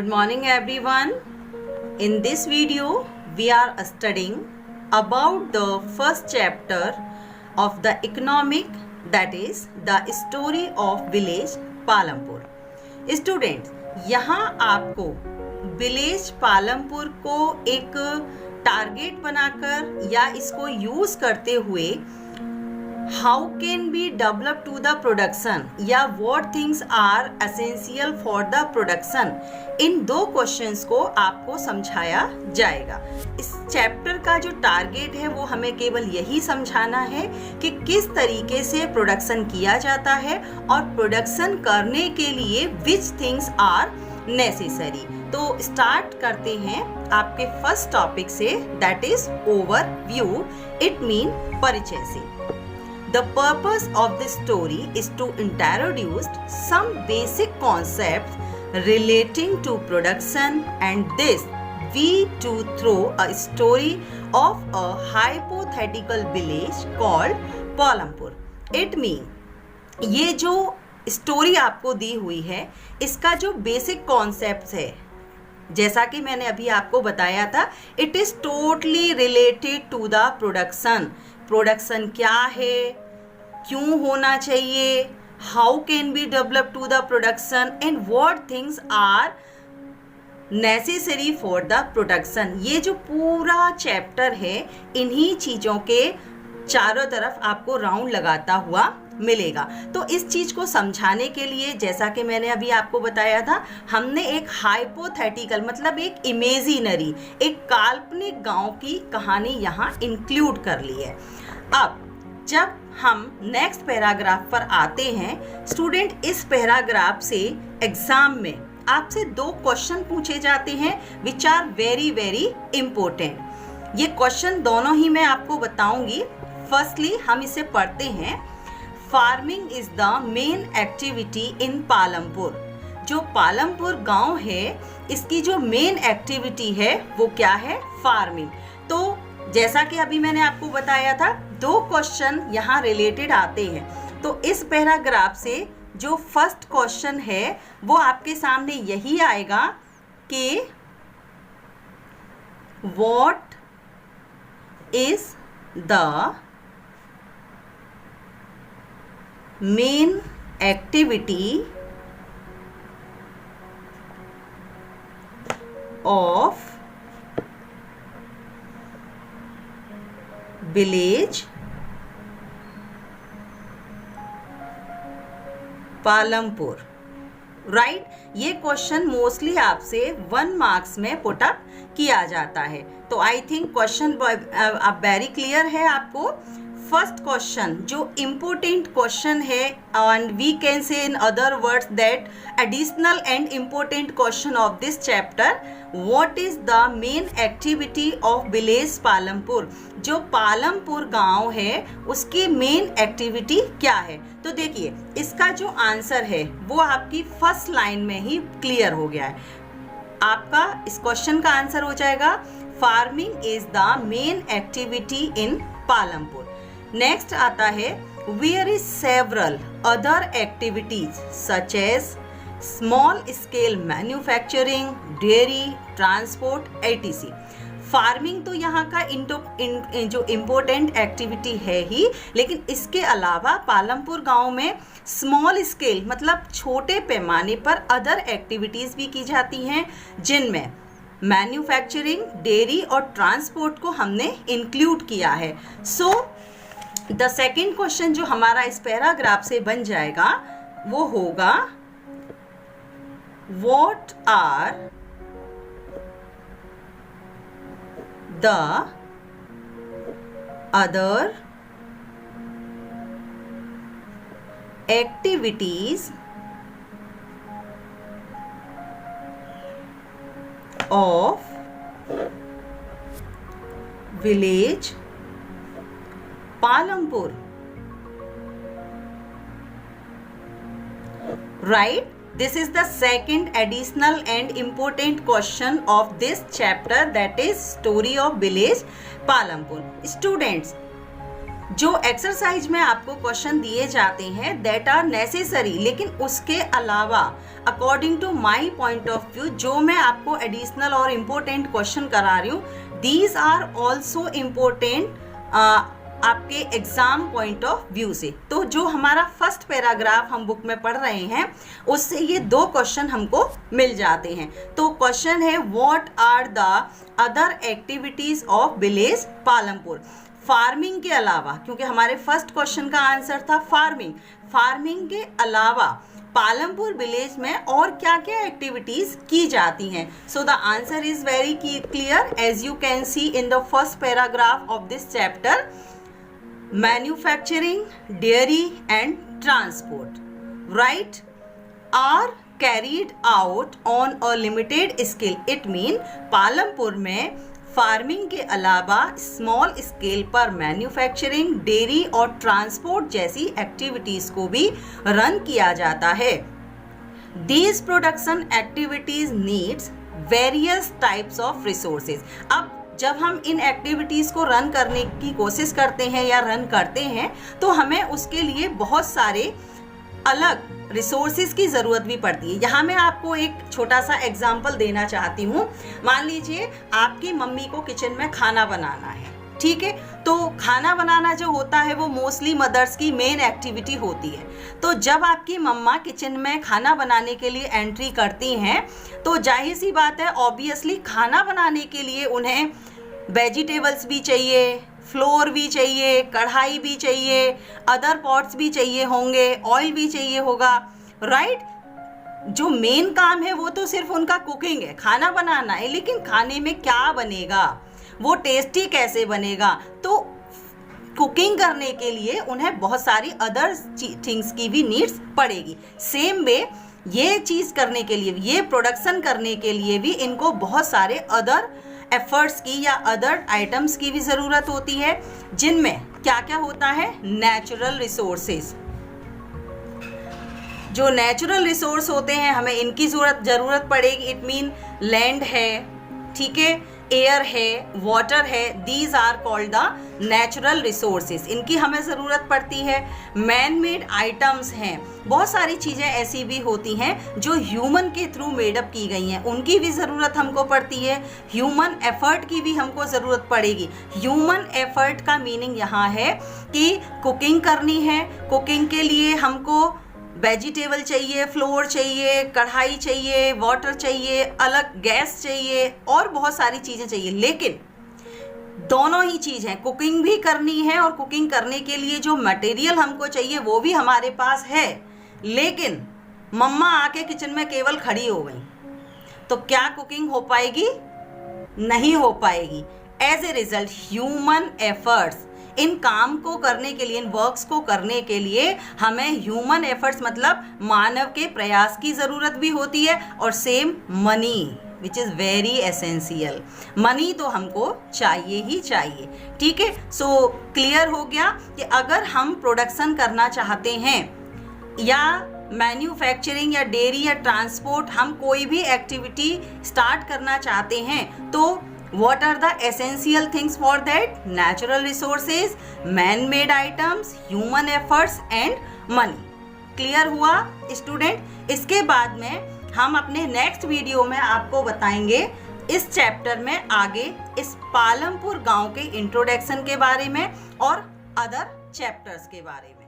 morning everyone. In this video we are studying about the first chapter of the economic, that is the story of village Palampur. Students, यहाँ आपको village Palampur को एक target बनाकर या इसको use करते हुए how can be develop to the production या what things are essential for the production, इन दो क्वेश्चंस को आपको समझाया जाएगा. इस चैप्टर का जो टारगेट है वो हमें केवल यही समझाना है कि किस तरीके से प्रोडक्शन किया जाता है और प्रोडक्शन करने के लिए विच थिंग्स आर नेसेसरी. तो स्टार्ट करते हैं आपके फर्स्ट टॉपिक से, that is overview. It mean परिचय से. The purpose of this story is to introduce some basic concepts relating to production, and this we to throw a story of a hypothetical village called Palampur. It means ये जो story आपको दी हुई है इसका जो basic concept है, जैसा कि मैंने अभी आपको बताया था, it is totally related to the production. Production क्या है, क्यों होना चाहिए, how can be develop to the production and what things are necessary for the production. ये जो पूरा चैप्टर है इन्हीं चीज़ों के चारों तरफ आपको राउंड लगाता हुआ मिलेगा. तो इस चीज को समझाने के लिए, जैसा कि मैंने अभी आपको बताया था, हमने एक हाइपोथेटिकल मतलब एक इमेजिनरी, एक काल्पनिक गांव की कहानी यहाँ इंक्लूड कर ली है. अब जब हम नेक्स्ट पैराग्राफ पर आते हैं स्टूडेंट, इस पैराग्राफ से एग्जाम में आपसे दो क्वेश्चन पूछे जाते हैं which are very very important. ये क्वेश्चन दोनों ही मैं आपको बताऊंगी. फर्स्टली हम इसे पढ़ते हैं. Farming is the main activity in Palampur. जो पालमपुर गांव है इसकी जो मेन एक्टिविटी है वो क्या है, फार्मिंग. तो जैसा कि अभी मैंने आपको बताया था, दो क्वेश्चन यहाँ रिलेटेड आते हैं. तो इस पैराग्राफ से जो फर्स्ट क्वेश्चन है वो आपके सामने यही आएगा कि what is the main activity of village Palampur. Right, ये क्वेश्चन मोस्टली आपसे 1 मार्क्स में पुट अप किया जाता है. तो आई थिंक क्वेश्चन अब वेरी क्लियर है आपको. फर्स्ट क्वेश्चन जो इम्पोर्टेंट क्वेश्चन है, and we can say in other words that additional and important question of this chapter, what is the main activity of village Palampur. जो पालमपुर गांव है उसकी main activity क्या है. तो देखिए इसका जो आंसर है वो आपकी फर्स्ट लाइन में ही क्लियर हो गया है. आपका इस क्वेश्चन का आंसर हो जाएगा farming is the main activity in Palampur. Next आता है where is several other activities such as small scale manufacturing, dairy, transport ETC. Farming तो यहाँ का जो इम्पोर्टेंट एक्टिविटी है ही, लेकिन इसके अलावा पालमपुर गांव में स्मॉल स्केल मतलब छोटे पैमाने पर अदर एक्टिविटीज़ भी की जाती हैं, जिनमें मैन्युफैक्चरिंग, डेयरी और ट्रांसपोर्ट को हमने इंक्लूड किया है. सो द सेकेंड क्वेश्चन जो हमारा इस पैराग्राफ से बन जाएगा वो होगा what are the other activities of village Palampur. Right? This is the second additional and important question of this chapter, that is story of village Palampur. Students, जो एक्सरसाइज में आपको क्वेश्चन दिए जाते हैं दैट आर नेसेसरी, लेकिन उसके अलावा according to my point of view जो मैं आपको एडिशनल और इम्पोर्टेंट क्वेश्चन करा रही हूँ, दीज आर ऑल्सो इम्पोर्टेंट आपके एग्जाम पॉइंट ऑफ व्यू से। तो जो हमारा फर्स्ट पैराग्राफ हम बुक में पढ़ रहे हैं उससे ये 2 क्वेश्चन हमको मिल जाते हैं। तो क्वेश्चन है what are the other activities of village Palampur. Farming के अलावा, क्योंकि हमारे फर्स्ट क्वेश्चन का आंसर था फार्मिंग के अलावा पालमपुर विलेज में और क्या क्या एक्टिविटीज की जाती हैं। So the answer is very clear as you can see in the first paragraph of this chapter, manufacturing, dairy and transport, right, are carried out on a limited scale. It mean Palampur में farming के अलावा small scale पर manufacturing, dairy और transport जैसी activities को भी run किया जाता है। These production activities needs various types of resources. अब जब हम इन एक्टिविटीज़ को रन करने की कोशिश करते हैं या रन करते हैं तो हमें उसके लिए बहुत सारे अलग रिसोर्सेज की ज़रूरत भी पड़ती है। यहाँ मैं आपको एक छोटा सा एग्जांपल देना चाहती हूँ। मान लीजिए आपकी मम्मी को किचन में खाना बनाना है, ठीक है, तो खाना बनाना जो होता है वो मोस्टली मदर्स की मेन एक्टिविटी होती है। तो जब आपकी मम्मा किचन में खाना बनाने के लिए एंट्री करती हैं तो जाहिर सी बात है, ऑब्वियसली खाना बनाने के लिए उन्हें वेजिटेबल्स भी चाहिए, फ्लोर भी चाहिए, कढ़ाई भी चाहिए, अदर पॉट्स भी चाहिए होंगे, ऑयल भी चाहिए होगा, राइट। जो मेन काम है वो तो सिर्फ उनका कुकिंग है, खाना बनाना है, लेकिन खाने में क्या बनेगा, वो टेस्टी कैसे बनेगा, तो कुकिंग करने के लिए उन्हें बहुत सारी अदर थिंग्स की भी नीड्स पड़ेगी। सेम वे ये चीज़ करने के लिए, ये प्रोडक्शन करने के लिए भी इनको बहुत सारे अदर एफर्ट्स की या अदर आइटम्स की भी ज़रूरत होती है, जिनमें क्या क्या होता है, नेचुरल रिसोर्सेज। जो नेचुरल रिसोर्स होते हैं हमें इनकी ज़रूरत पड़ेगी। इट मीन लैंड है, ठीक है, एयर है, वाटर है, these are called the natural resources, इनकी हमें ज़रूरत पड़ती है। मैन मेड आइटम्स हैं, बहुत सारी चीज़ें ऐसी भी होती हैं जो ह्यूमन के थ्रू मेडअप की गई हैं, उनकी भी ज़रूरत हमको पड़ती है। ह्यूमन एफर्ट की भी हमको ज़रूरत पड़ेगी। ह्यूमन एफर्ट का मीनिंग यहाँ है कि कुकिंग करनी है, कुकिंग के लिए हमको वेजिटेबल चाहिए, फ्लोर चाहिए, कढ़ाई चाहिए, वाटर चाहिए, अलग गैस चाहिए और बहुत सारी चीज़ें चाहिए। लेकिन दोनों ही चीज़ हैं, कुकिंग भी करनी है और कुकिंग करने के लिए जो मटेरियल हमको चाहिए वो भी हमारे पास है, लेकिन मम्मा आके किचन में केवल खड़ी हो गई तो क्या कुकिंग हो पाएगी? नहीं हो पाएगी। As a result human efforts, इन काम को करने के लिए, इन वर्क्स को करने के लिए हमें ह्यूमन एफर्ट्स मतलब मानव के प्रयास की ज़रूरत भी होती है, और same money which is very essential. Money तो हमको चाहिए ही चाहिए, ठीक है। सो क्लियर हो गया कि अगर हम प्रोडक्शन करना चाहते हैं या मैन्युफैक्चरिंग या डेयरी या ट्रांसपोर्ट, हम कोई भी एक्टिविटी स्टार्ट करना चाहते हैं तो what are the essential things for that? Natural resources, man-made items, human efforts and money. Clear हुआ स्टूडेंट? इसके बाद में हम अपने नेक्स्ट वीडियो में आपको बताएंगे इस चैप्टर में आगे इस पालमपुर गांव के इंट्रोडक्शन के बारे में और अदर चैप्टर्स के बारे में।